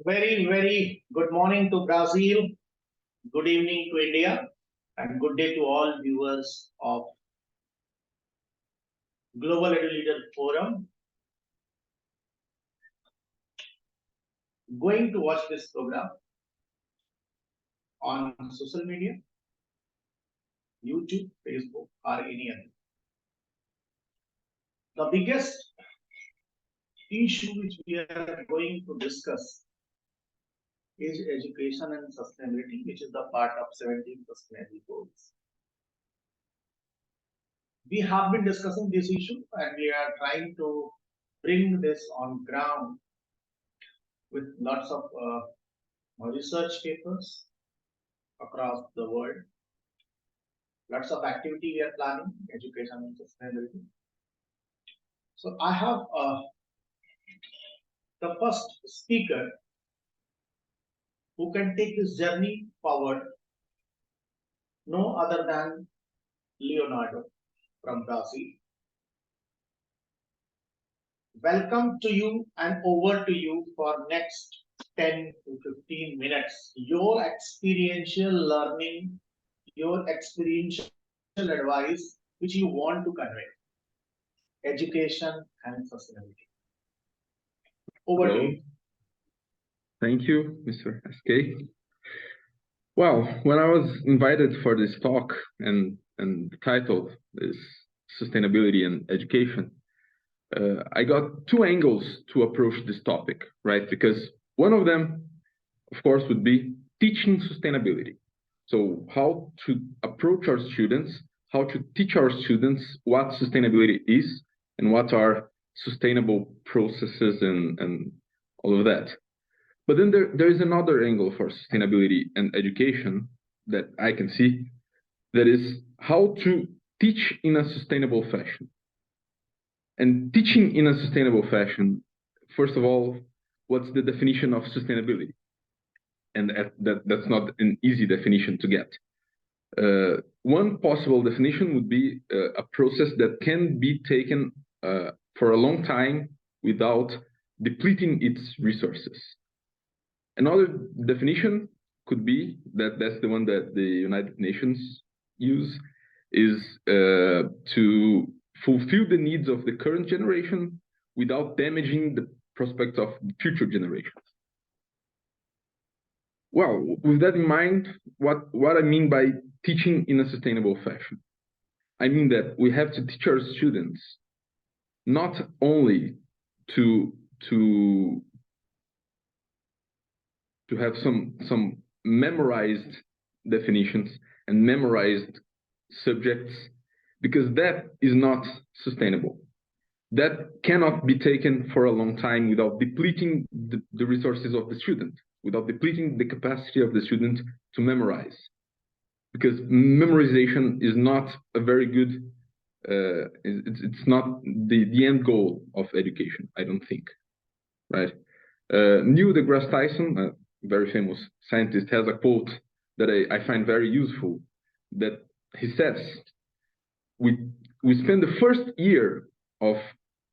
Very good morning to Brazil, good evening to India, and good day to all viewers of Global Edu Leader Forum. Going to watch this program on social media, YouTube, Facebook, or any other. The biggest issue which we are going to discuss is education and sustainability, which is the part of 17 sustainable goals. We have been discussing this issue and we are trying to bring this on ground with lots of research papers across the world. Lots of activity we are planning, education and sustainability. So I have the first speaker who can take this journey forward, no other than Leonardo from Brazil. Welcome to you and over to you for next 10 to 15 minutes. Your experiential learning, your experiential advice which you want to convey. Education and sustainability. Over to you. Thank you, Mr. SK. Well, when I was invited for this talk and the title is Sustainability and Education, I got two angles to approach this topic, right? Because one of them, of course, would be teaching sustainability. So how to approach our students, how to teach our students what sustainability is and what are sustainable processes and all of that. But then there is another angle for sustainability and education that I can see, that is how to teach in a sustainable fashion. And teaching in a sustainable fashion, first of all, what's the definition of sustainability? And that's not an easy definition to get. One possible definition would be a process that can be taken for a long time without depleting its resources. Another definition could be, that's the one that the United Nations use, is to fulfill the needs of the current generation without damaging the prospects of future generations. Well, with that in mind, what I mean by teaching in a sustainable fashion, I mean that we have to teach our students not only to have some memorized definitions and memorized subjects, because that is not sustainable. That cannot be taken for a long time without depleting the resources of the student, without depleting the capacity of the student to memorize. Because memorization is not a very good, it's not the end goal of education, I don't think, right? Neil deGrasse Tyson, very famous scientist, has a quote that I find very useful, that he says, we spend the first year of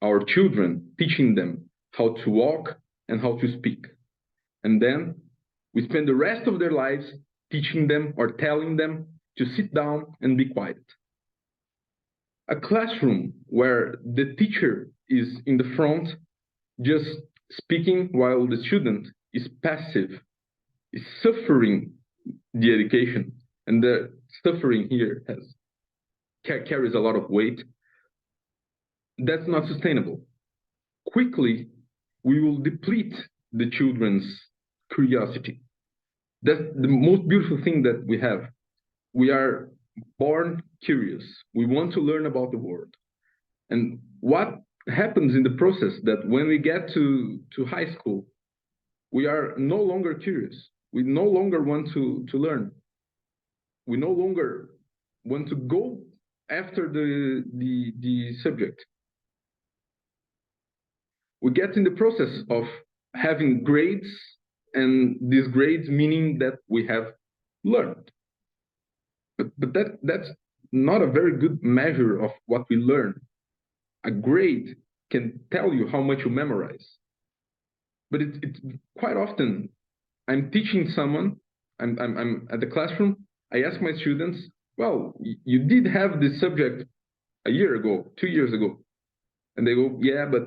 our children teaching them how to walk and how to speak. And then we spend the rest of their lives teaching them or telling them to sit down and be quiet. A classroom where the teacher is in the front just speaking while the student is passive, is suffering the education, and the suffering here carries a lot of weight. That's not sustainable. Quickly, we will deplete the children's curiosity. That's the most beautiful thing that we have. We are born curious. We want to learn about the world. And what happens in the process that when we get to high school, we are no longer curious. We no longer want to learn. We no longer want to go after the subject. We get in the process of having grades, and these grades meaning that we have learned. But that's not a very good measure of what we learn. A grade can tell you how much you memorize. but it's quite often I'm teaching someone, I'm at the classroom, I ask my students, well, you did have this subject a year ago, 2 years ago. And they go, yeah, but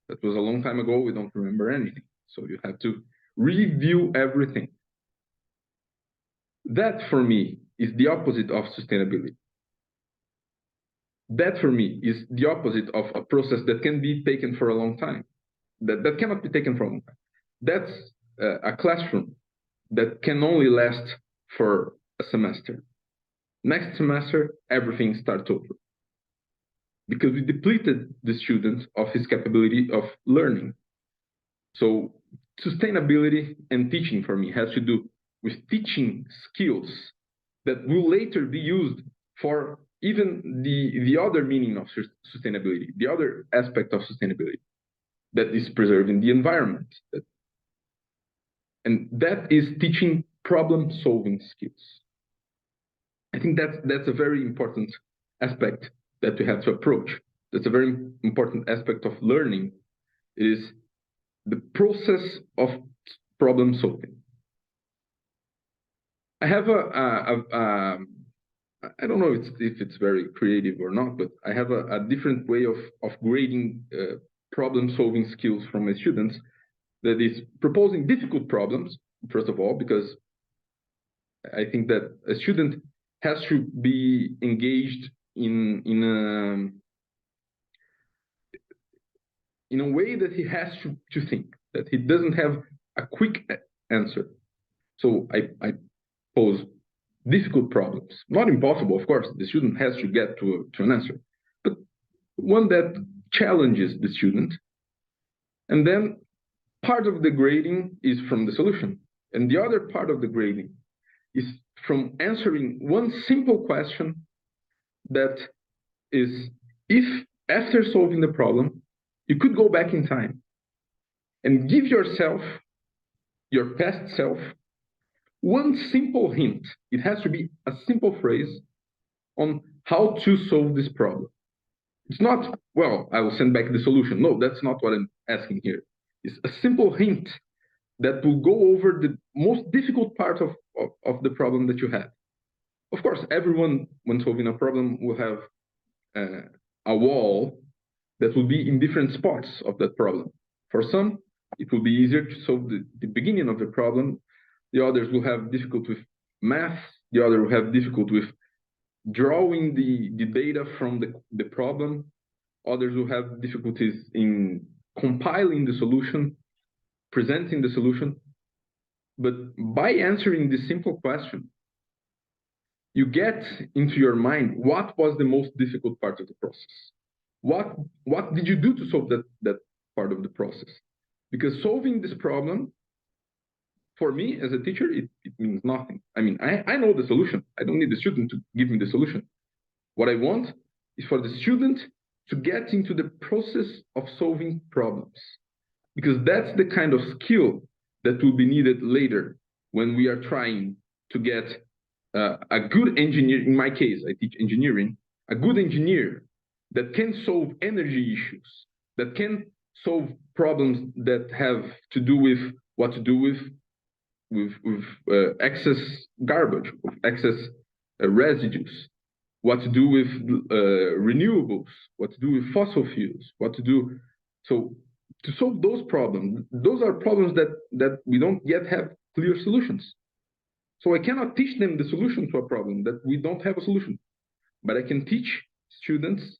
that was a long time ago, we don't remember anything. So you have to review everything. That for me is the opposite of sustainability. That for me is the opposite of a process that can be taken for a long time. That cannot be taken for a long time. That's a classroom that can only last for a semester. Next semester, everything starts over. Because we depleted the student of his capability of learning. So sustainability and teaching for me has to do with teaching skills that will later be used for even the other meaning of sustainability, the other aspect of sustainability, that is preserving the environment. And that is teaching problem-solving skills. I think that's a very important aspect that we have to approach. That's a very important aspect of learning, is the process of problem solving. I have I don't know if it's very creative or not, but I have a different way of grading problem solving skills from my students, that is proposing difficult problems, first of all, because I think that a student has to be engaged in a way that he has to think, that he doesn't have a quick answer. So I pose difficult problems, not impossible, of course. The student has to get to an answer, but one that challenges the student. And then part of the grading is from the solution, and the other part of the grading is from answering one simple question, that is, if after solving the problem, you could go back in time and give yourself, your past self, one simple hint. It has to be a simple phrase on how to solve this problem. It's not, well, I will send back the solution. No, that's not what I'm asking here. It's a simple hint that will go over the most difficult part of the problem that you have. Of course, everyone, when solving a problem, will have a wall that will be in different spots of that problem. For some, it will be easier to solve the beginning of the problem. The others will have difficulty with math. The other will have difficulty with drawing the data from the problem. Others will have difficulties in compiling the solution, presenting the solution. But by answering this simple question, you get into your mind what was the most difficult part of the process. What did you do to solve that part of the process? Because solving this problem, for me as a teacher, it means nothing. I mean, I know the solution. I don't need the student to give me the solution. What I want is for the student to get into the process of solving problems, because that's the kind of skill that will be needed later when we are trying to get a good engineer. In my case, I teach engineering. A good engineer that can solve energy issues, that can solve problems that have to do with what to do with excess garbage, with excess residues, what to do with renewables, what to do with fossil fuels, what to do. So to solve those problems, those are problems that we don't yet have clear solutions. So I cannot teach them the solution to a problem that we don't have a solution, but I can teach students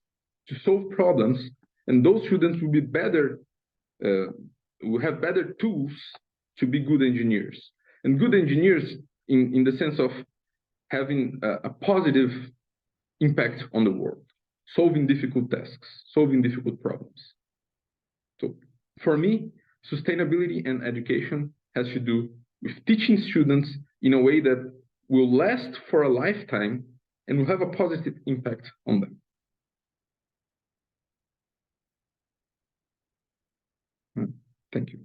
to solve problems, and those students will be better, will have better tools to be good engineers. And good engineers in the sense of having a positive impact on the world, solving difficult tasks, solving difficult problems. So for me, sustainability and education has to do with teaching students in a way that will last for a lifetime and will have a positive impact on them. Thank you.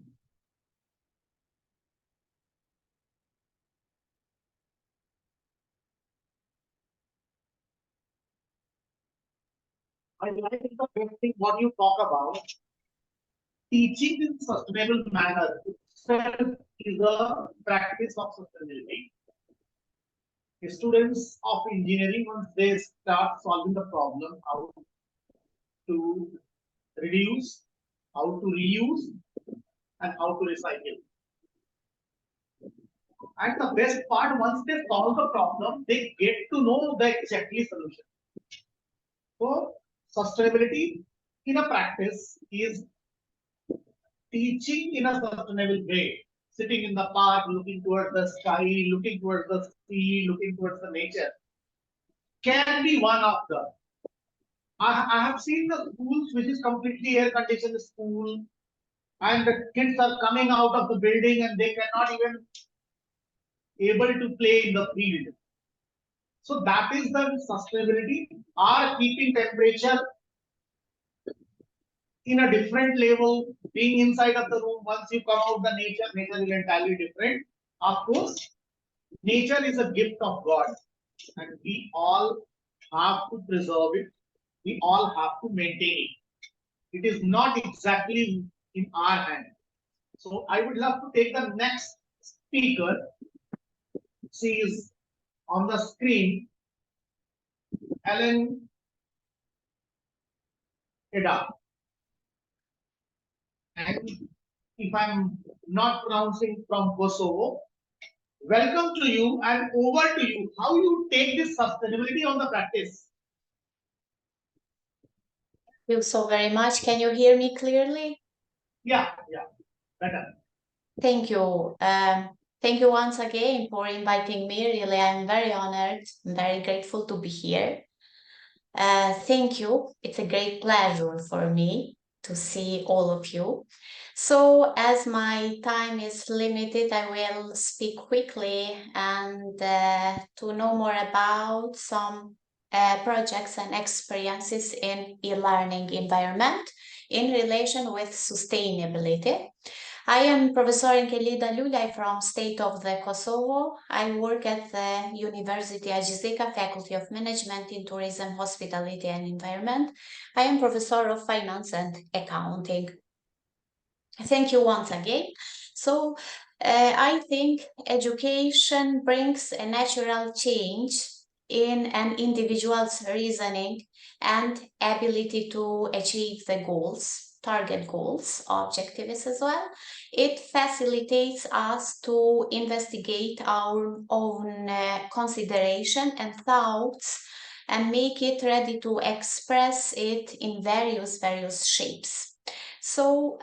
I think the first thing what you talk about teaching in sustainable manner itself is a practice of sustainability. The students of engineering, once they start solving the problem, how to reduce, how to reuse, and how to recycle. And the best part, once they solve the problem, they get to know the exactly solution. So sustainability in a practice is teaching in a sustainable way. Sitting in the park, looking towards the sky, looking towards the sea, looking towards the nature, can be one of the. I have seen the schools which is completely air conditioned school, and the kids are coming out of the building and they cannot even able to play in the field. So that is the sustainability, or keeping temperature in a different level, being inside of the room. Once you come out the nature is entirely different. Of course, nature is a gift of God, and we all have to preserve it. We all have to maintain it. It is not exactly in our hand. So I would love to take the next speaker. She is on the screen, Ellen Eda. And if I'm not pronouncing, from Kosovo, welcome to you, and over to you. How you take this sustainability on the practice? Thank you so very much. Can you hear me clearly? Yeah, better. Thank you. Thank you once again for inviting me. Really, I'm very honored and very grateful to be here. Thank you. It's a great pleasure for me to see all of you. So, as my time is limited, I will speak quickly and to know more about some projects and experiences in e-learning environment in relation with sustainability. I am Professor Enkelida Lulaj from State of the Kosovo. I work at the University Agizeka Faculty of Management in Tourism, Hospitality and Environment. I am Professor of Finance and Accounting. Thank you once again. So I think education brings a natural change in an individual's reasoning and ability to achieve the goals, target goals, objectives as well. It facilitates us to investigate our own consideration and thoughts and make it ready to express it in various shapes. So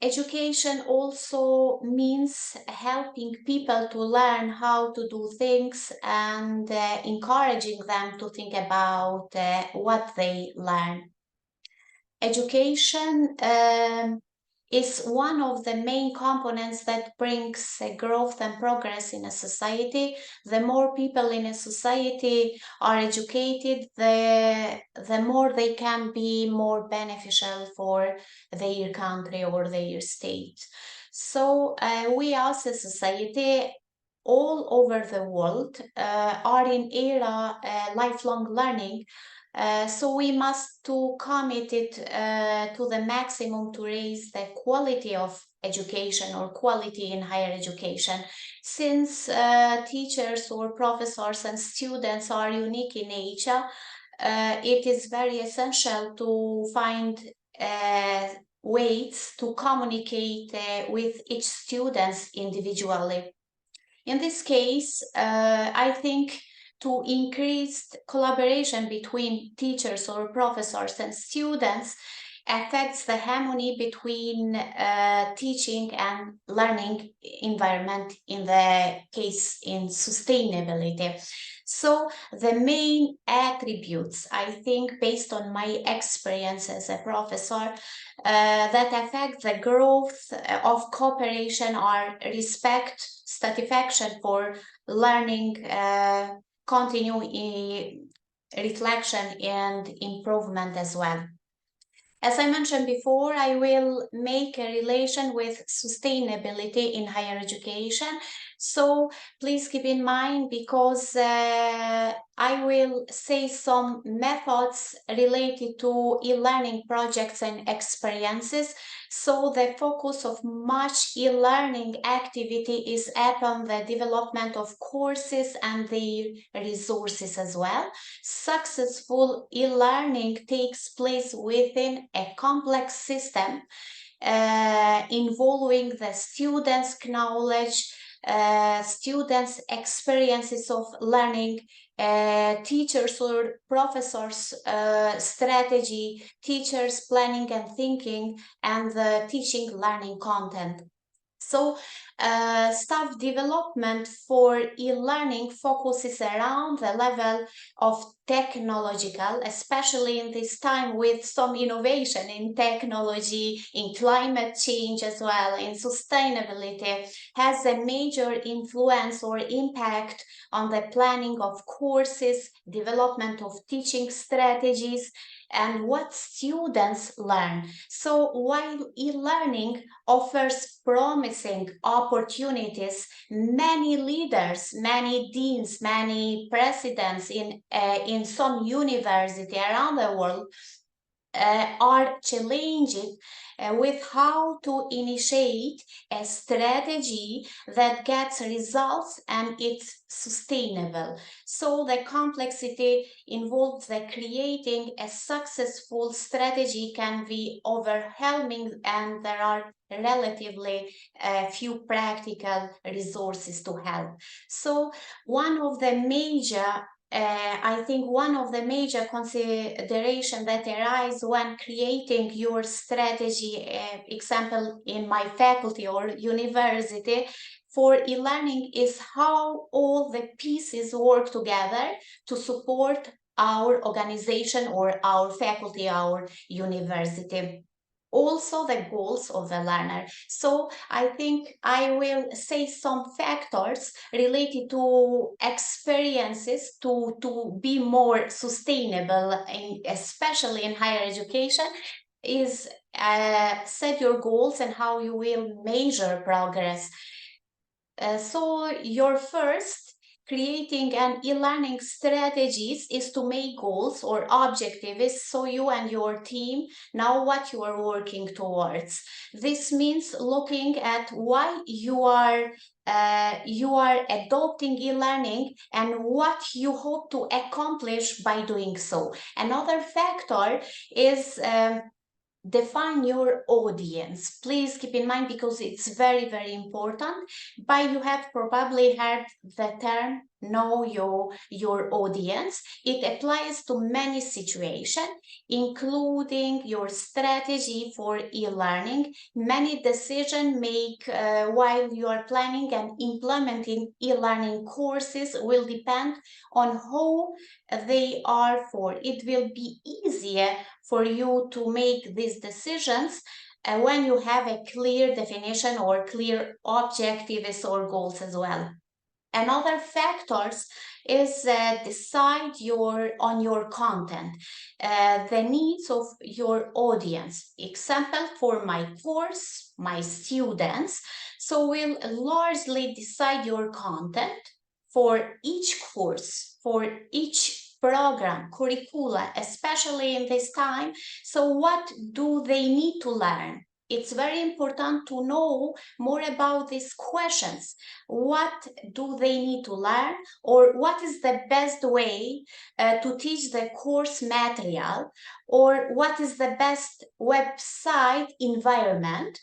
education also means helping people to learn how to do things and encouraging them to think about what they learn. Education is one of the main components that brings growth and progress in a society. The more people in a society are educated, the more they can be more beneficial for their country or their state. So we as a society all over the world are in era lifelong learning. So we must to committed to the maximum to raise the quality of education or quality in higher education. Since teachers or professors and students are unique in nature, it is very essential to find ways to communicate with each student individually. In this case, I think to increase collaboration between teachers or professors and students affects the harmony between teaching and learning environment, in the case in sustainability. So the main attributes, I think, based on my experience as a professor, that affect the growth of cooperation are respect, satisfaction for learning, continue reflection and improvement as well. As I mentioned before, I will make a relation with sustainability in higher education. So please keep in mind, because I will say some methods related to e-learning projects and experiences. So the focus of much e-learning activity is upon the development of courses and their resources as well. Successful e-learning takes place within a complex system involving the students' knowledge, students' experiences of learning, teachers or professors' strategy, teachers' planning and thinking, and the teaching learning content. So staff development for e-learning focuses around the level of technological, especially in this time with some innovation in technology, in climate change as well, in sustainability, has a major influence or impact on the planning of courses, development of teaching strategies, and what students learn. So while e-learning offers promising opportunities, many leaders, many deans, many presidents in some university around the world are challenging with how to initiate a strategy that gets results and it's sustainable. So the complexity involved the creating a successful strategy can be overwhelming, and there are relatively few practical resources to help. So one of the major I think one of the major considerations that arise when creating your strategy, example in my faculty or university for e-learning, is how all the pieces work together to support our organization or our faculty, our university. Also the goals of the learner. So I think I will say some factors related to experiences to be more sustainable, especially in higher education, is set your goals and how you will measure progress. So your first creating an e-learning strategies is to make goals or objectives, so you and your team know what you are working towards. This means looking at why you are adopting e-learning and what you hope to accomplish by doing so. Another factor is define your audience. Please keep in mind, because it's very, very important. But you have probably heard the term know your audience. It applies to many situations, including your strategy for e-learning. Many decisions make while you are planning and implementing e-learning courses will depend on who they are for. It will be easier for you to make these decisions when you have a clear definition or clear objectives or goals as well. Another factors is decide on your content, the needs of your audience. Example, for my course, my students, so we'll largely decide your content for each course, for each program, curricula, especially in this time. So what do they need to learn? It's very important to know more about these questions. What do they need to learn, or what is the best way to teach the course material, or what is the best website environment?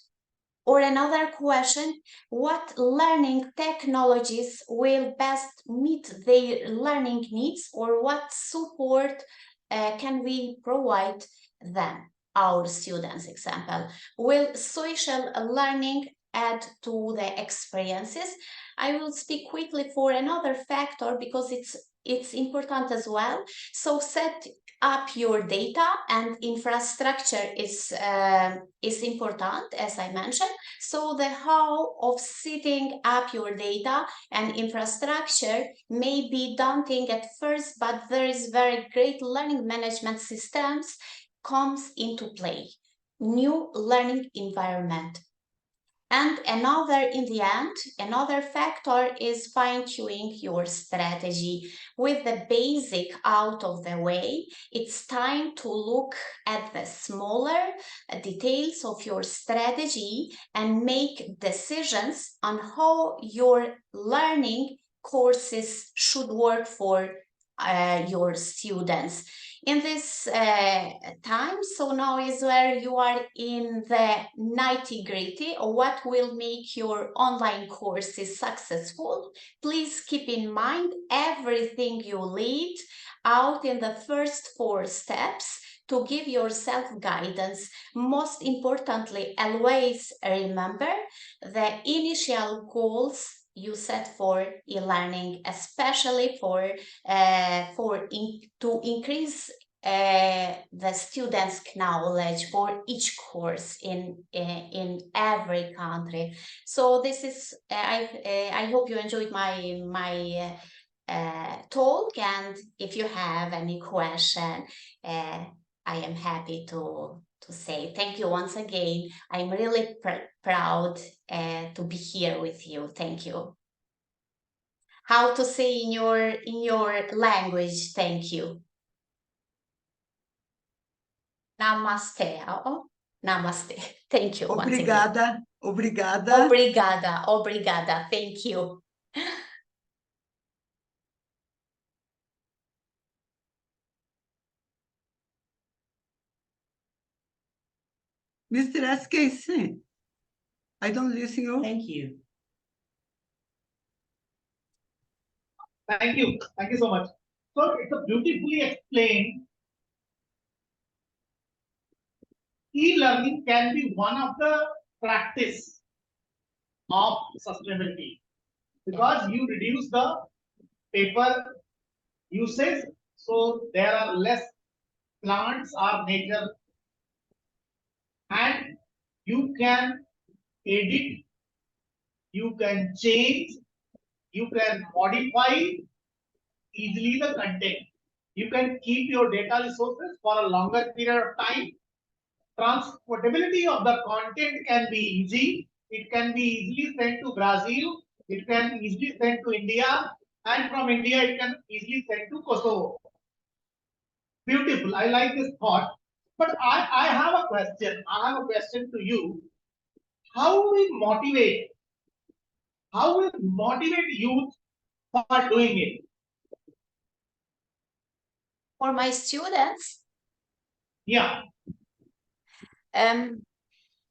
Or another question, what learning technologies will best meet their learning needs, or what support can we provide them, our students? Example, will social learning add to the experiences? I will speak quickly for another factor because it's important as well. So set up your data and infrastructure is important, as I mentioned. So the how of setting up your data and infrastructure may be daunting at first, but there is very great learning management systems comes into play. New learning environment. And in the end, another factor is fine-tuning your strategy. With the basic out of the way, it's time to look at the smaller details of your strategy and make decisions on how your learning courses should work for your students. In this time, so now is where you are in the nitty-gritty of what will make your online courses successful. Please keep in mind everything you laid out in the first 4 steps to give yourself guidance. Most importantly, always remember the initial goals you set for e-learning, especially to increase the students' knowledge for each course in every country. So this is I hope you enjoyed my talk, and if you have any question, I am happy to say thank you once again. I'm really proud to be here with you. Thank you. How to say in your language thank you? Namaste. Oh, namaste. Thank you once again. Obrigada, obrigada. Obrigada, obrigada. Thank you. Mr. SKC, I don't listen you. Thank you. Thank you. Thank you so much. So it's a beautifully explained. E-learning can be one of the practice of sustainability because you reduce the paper usage, so there are less plants or nature, and you can edit, you can change, you can modify easily the content. You can keep your data resources for a longer period of time. Transportability of the content can be easy. It can be easily sent to Brazil. It can easily sent to India, and from India it can easily sent to Kosovo. Beautiful. I like this thought. But I have a question. I have a question to you. How we motivate? How we motivate youth for doing it? For my students, Yeah.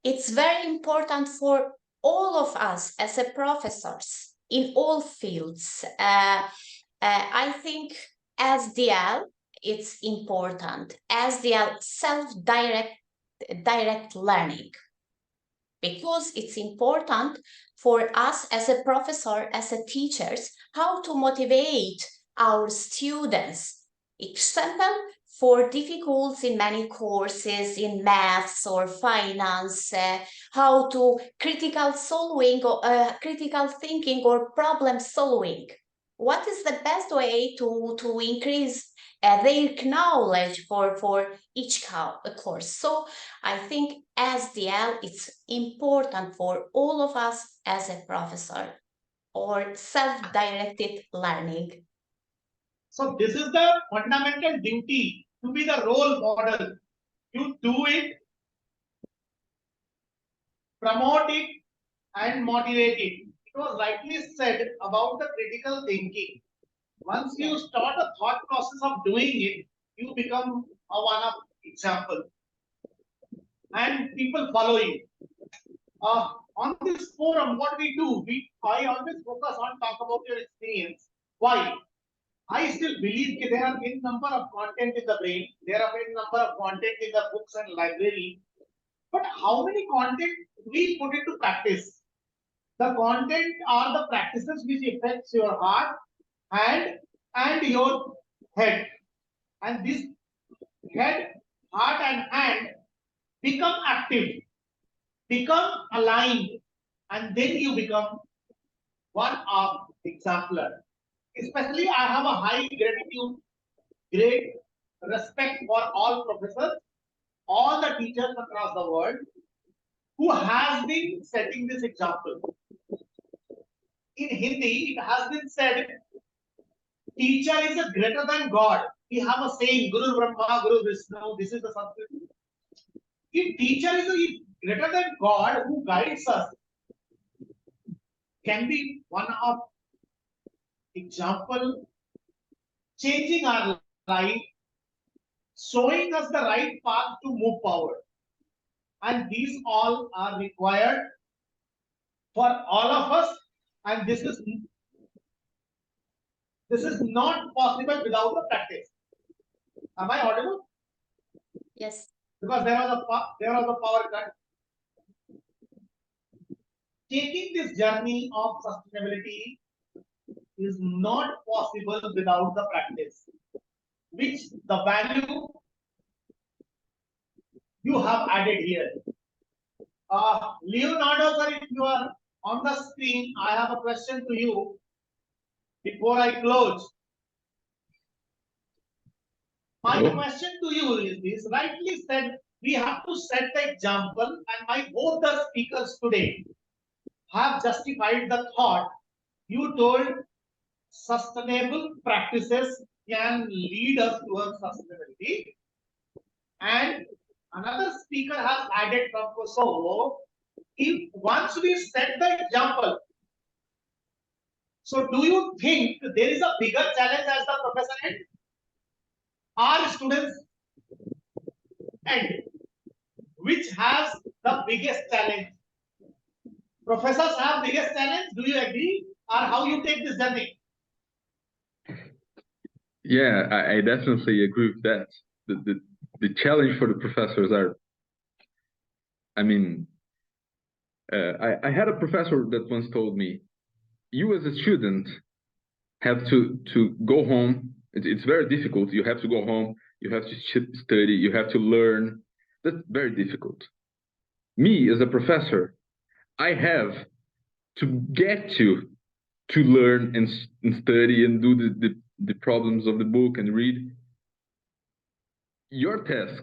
It's very important for all of us as a professors in all fields. I think SDL, it's important. SDL, self-direct learning, because it's important for us as a professor, as a teachers, how to motivate our students. Example, for difficulties in many courses in maths or finance, how to critical solving or critical thinking or problem solving. What is the best way to increase their knowledge for each course? So I think SDL is important for all of us as a professor, or self-directed learning. So this is the fundamental duty, to be the role model. You do it, promote it, and motivate it. It was rightly said about the critical thinking. Once you start a thought process of doing it, you become a one-up example, and people follow you. On this forum, what we do, I always focus on talk about your experience. Why? I still believe that there are n number of content in the brain, there are n number of content in the books and library, but how many content we put into practice? The content are the practices which affects your heart, hand, and your head, and this head, heart, and hand become active, become aligned, and then you become one of exemplar. Especially, I have a high gratitude, great respect for all professors, all the teachers across the world. who has been setting this example. In Hindi, it has been said, teacher is a greater than God. We have a saying, Guru Brahma, Guru Vishnu, this is the Sanskrit. If teacher is a greater than God who guides us, can be one of example changing our life, showing us the right path to move forward. And these all are required for all of us, and this is not possible without the practice. Am I audible? Yes. Because there was a power cut. Taking this journey of sustainability is not possible without the practice, which the value you have added here. Leonardo, sir, if you are on the screen, I have a question to you before I close. My Hello? question to you is this: rightly said, we have to set the example, and both the speakers today have justified the thought. You told sustainable practices can lead us towards sustainability, and another speaker has added from Kosovo, if once we set the example, so do you think there is a bigger challenge as the professor end? Our students end, which has the biggest challenge? Professors have biggest challenge. Do you agree? Or how you take this journey? Yeah, I definitely agree with that. The challenge for the professors are, I mean, I had a professor that once told me, you as a student have to go home. It's very difficult. You have to go home. You have to study. You have to learn. That's very difficult. Me as a professor, I have to get to learn and study and do the problems of the book and read. Your task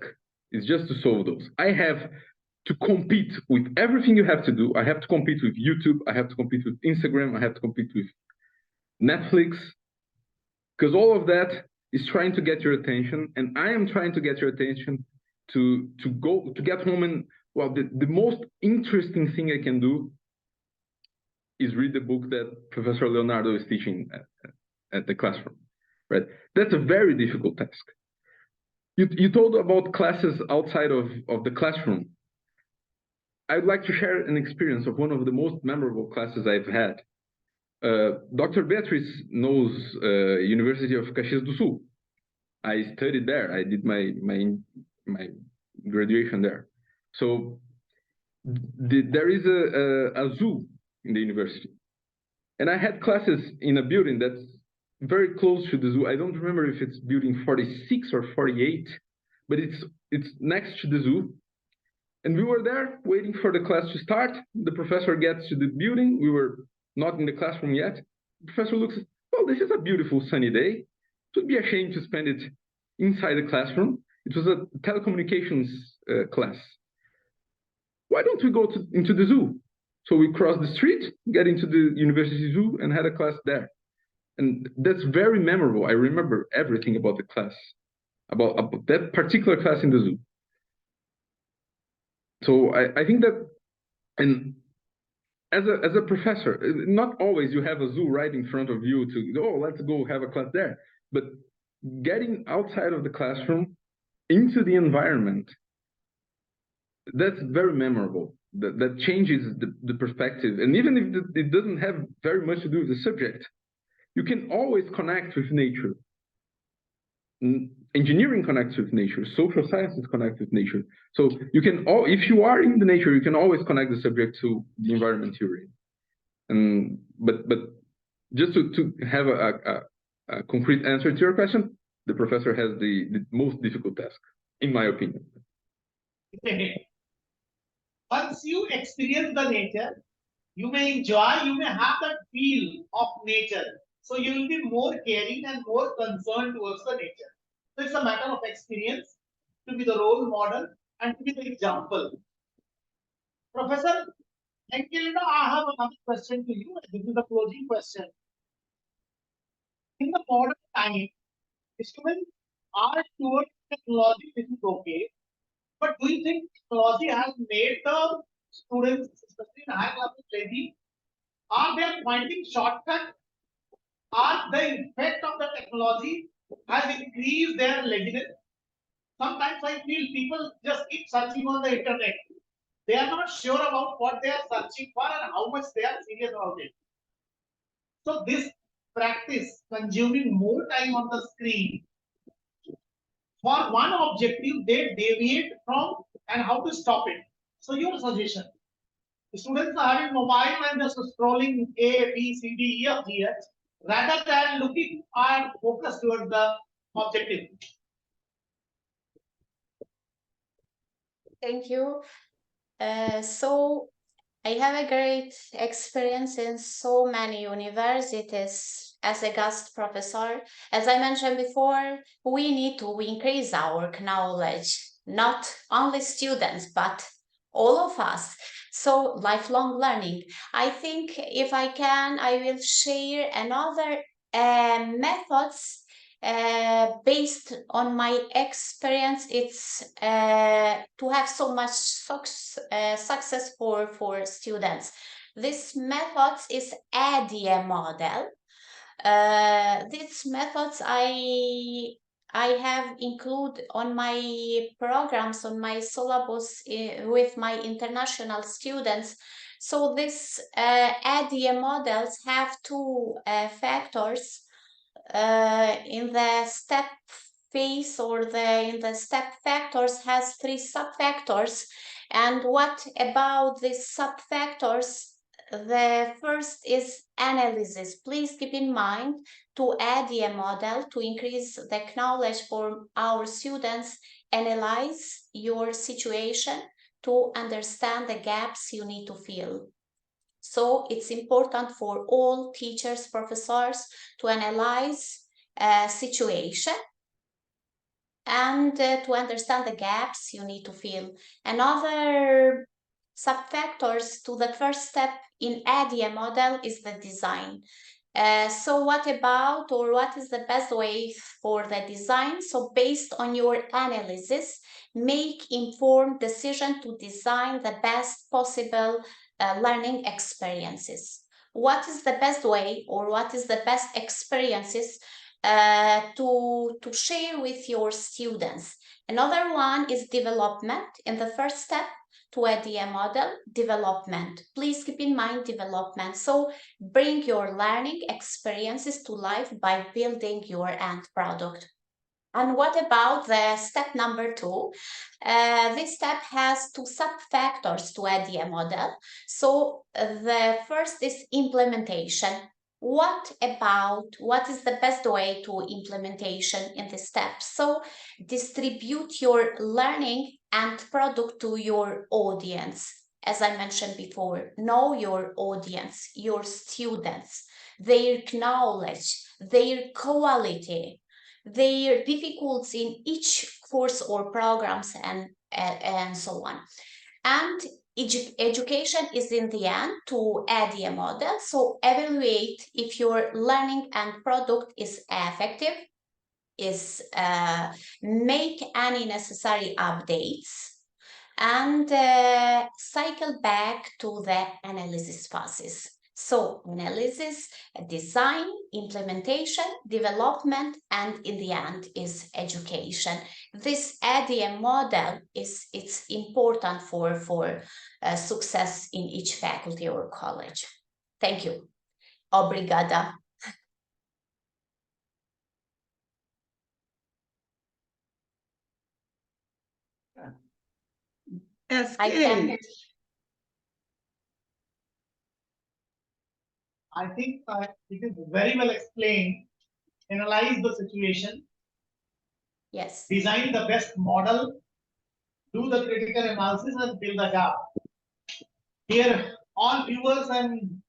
is just to solve those. I have to compete with everything you have to do. I have to compete with YouTube. I have to compete with Instagram. I have to compete with Netflix, because all of that is trying to get your attention, and I am trying to get your attention to get home. And well, the most interesting thing I can do is read the book that Professor Leonardo is teaching at the classroom, right? That's a very difficult task. You told about classes outside of the classroom. I'd like to share an experience of one of the most memorable classes I've had. Dr. Beatrice knows University of Caxias do Sul. I studied there. I did my graduation there. So there is a zoo in the university, and I had classes in a building that's very close to the zoo. I don't remember if it's building 46 or 48, but it's next to the zoo. And we were there waiting for the class to start. The professor gets to the building. We were not in the classroom yet. The professor looks, well, this is a beautiful sunny day. It would be a shame to spend it inside the classroom. It was a telecommunications class. Why don't we go into the zoo? So we crossed the street, get into the university zoo, and had a class there. And that's very memorable. I remember everything about the class, about that particular class in the zoo. So I think that, and as a professor, not always you have a zoo right in front of you to, oh, let's go have a class there. But getting outside of the classroom into the environment, that's very memorable. That changes the perspective. And even if it doesn't have very much to do with the subject, you can always connect with nature. Engineering connects with nature, social sciences connect with nature. So you can if you are in the nature, you can always connect the subject to the environment you're in. And but just to have a concrete answer to your question, the professor has the most difficult task, in my opinion. Once you experience the nature, you may enjoy, you may have that feel of nature. So you will be more caring and more concerned towards the nature. So it's a matter of experience to be the role model and to be the example. Professor Enkelida, I have another question to you. This is the closing question. In the modern time, students are towards technology, this is okay. But do you think technology has made the students, especially in higher level, lazy? Are they finding shortcuts? Are the effect of the technology has increased their laziness? Sometimes I feel people just keep searching on the internet. They are not sure about what they are searching for and how much they are serious about it. So this practice, consuming more time on the screen for one objective, they deviate from, and how to stop it. So your suggestion. Students are having mobile and just scrolling A, B, C, D, E, F, G, H, rather than looking and focus towards the objective. Thank you. So I have a great experience in so many universities as a guest professor. As I mentioned before, we need to increase our knowledge, not only students, but all of us. So lifelong learning. I think if I can, I will share another methods based on my experience. It's to have so much success for students. This method is ADA model. These methods I have included on my programs, on my syllabus with my international students. So this ADA models have two factors in the step phase, or in the step factors has three sub-factors. And what about these sub-factors? The first is analysis. Please keep in mind to add a model to increase the knowledge for our students. Analyze your situation to understand the gaps you need to fill. So it's important for all teachers, professors to analyze a situation and to understand the gaps you need to fill. Another sub-factors to the first step in ADA model is the design. So what about, or what is the best way for the design? So based on your analysis, make informed decision to design the best possible learning experiences. What is the best way, or what is the best experiences to share with your students? Another one is development. In the first step to ADA model, development. Please keep in mind development. So bring your learning experiences to life by building your end product. And what about the step number 2? This step has two sub-factors to ADA model. So the first is implementation. What is the best way to implementation in this step? So distribute your learning and product to your audience. As I mentioned before, know your audience, your students, their knowledge, their quality, their difficulties in each course or programs, and so on. And education is in the end to add a model. So evaluate if your learning and product is effective, is make any necessary updates, and cycle back to the analysis phases. So analysis, design, implementation, development, and in the end is education. This ADM model it's important for success in each faculty or college. Thank you. Obrigada. I can. I think it is very well explained. Analyze the situation. Yes. Design the best model. Do the critical analysis and fill the gap. Here, all viewers and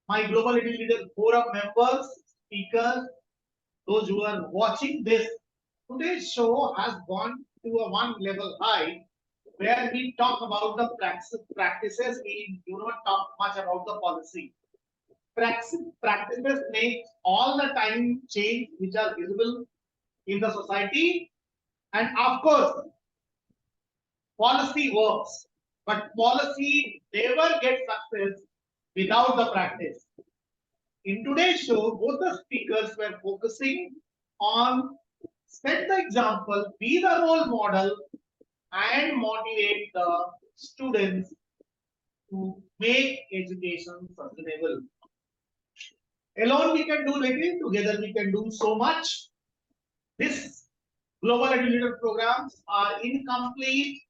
my Global Leader Forum members, speakers, those who are watching this, today's show has gone to a one level high where we talk about the practices, we do not talk much about the policy. Practices make all the time change which are visible in the society, and of course, policy works, but policy never gets success without the practice. In today's show, both the speakers were focusing on set the example, be the role model, and motivate the students to make education sustainable. Alone we can do little, together we can do so much. This global educator programs are incomplete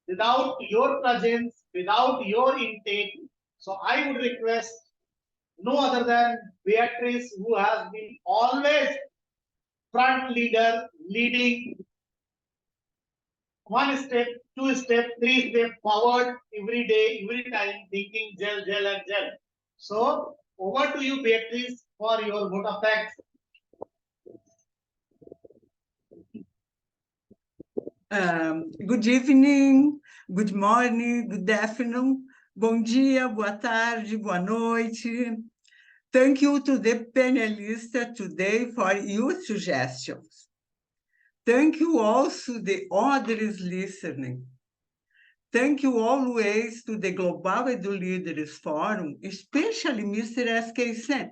without your presence, without your intake. So I would request no other than Beatrice, who has been always front leader, leading one step, two step, three step forward every day, every time, thinking gel, gel, and gel. So over to you, Beatrice, for your vote of thanks. Good evening, good morning, good afternoon. Bom dia, boa tarde, boa noite. Thank you to the panelists today for your suggestions. Thank you also the others listening. Thank you always to the Global Edu Leaders Forum, especially Mr. S.K. Sen,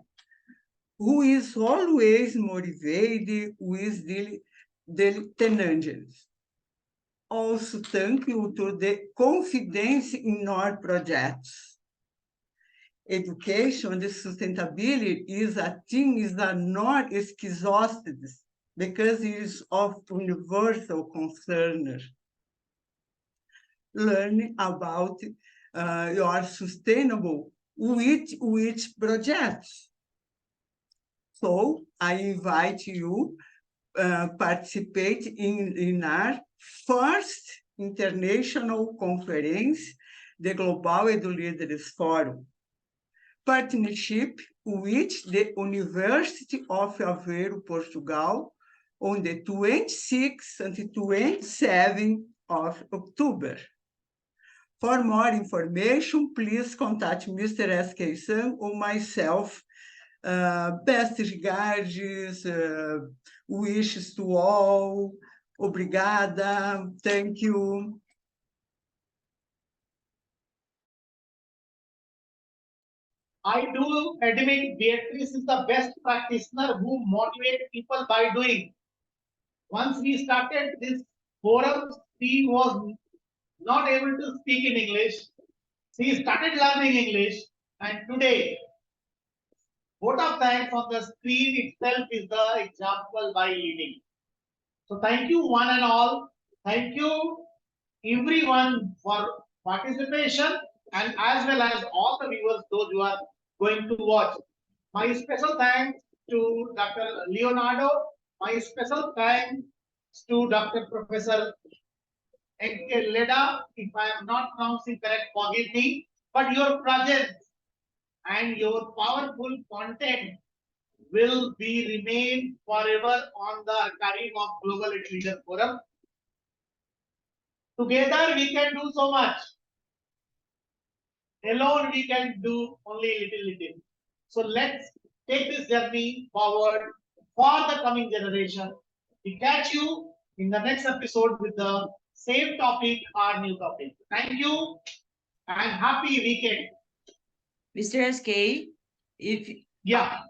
who is always motivated with the tenants. Also, thank you to the confidence in our projects. Education and sustainability is not exhausted because it is of universal concern. Learn about your sustainable which projects. So I invite you participate in our first international conference, the Global Edu Leaders Forum, partnership with the University of Aveiro, Portugal, on the 26th and 27th of October. For more information, please contact Mr. S.K. Sen or myself. Best regards, wishes to all. Obrigada. Thank you. I do admit Beatrice is the best practitioner who motivates people by doing. Once we started this forum, she was not able to speak in English. She started learning English, and today, vote of thanks on the screen itself is the example by leading. So thank you one and all. Thank you everyone for participation, and as well as all the viewers, those who are going to watch. My special thanks to Dr. Leonardo. My special thanks to Dr. Professor Enke Leda. If I am not pronouncing correct, forgive me. But your presence and your powerful content will be remain forever on the archive of Global Leader Forum. Together we can do so much. Alone we can do only little. So let's take this journey forward for the coming generation. We catch you in the next episode with the same topic or new topic. Thank you and happy weekend. Mr. SK, if Yeah.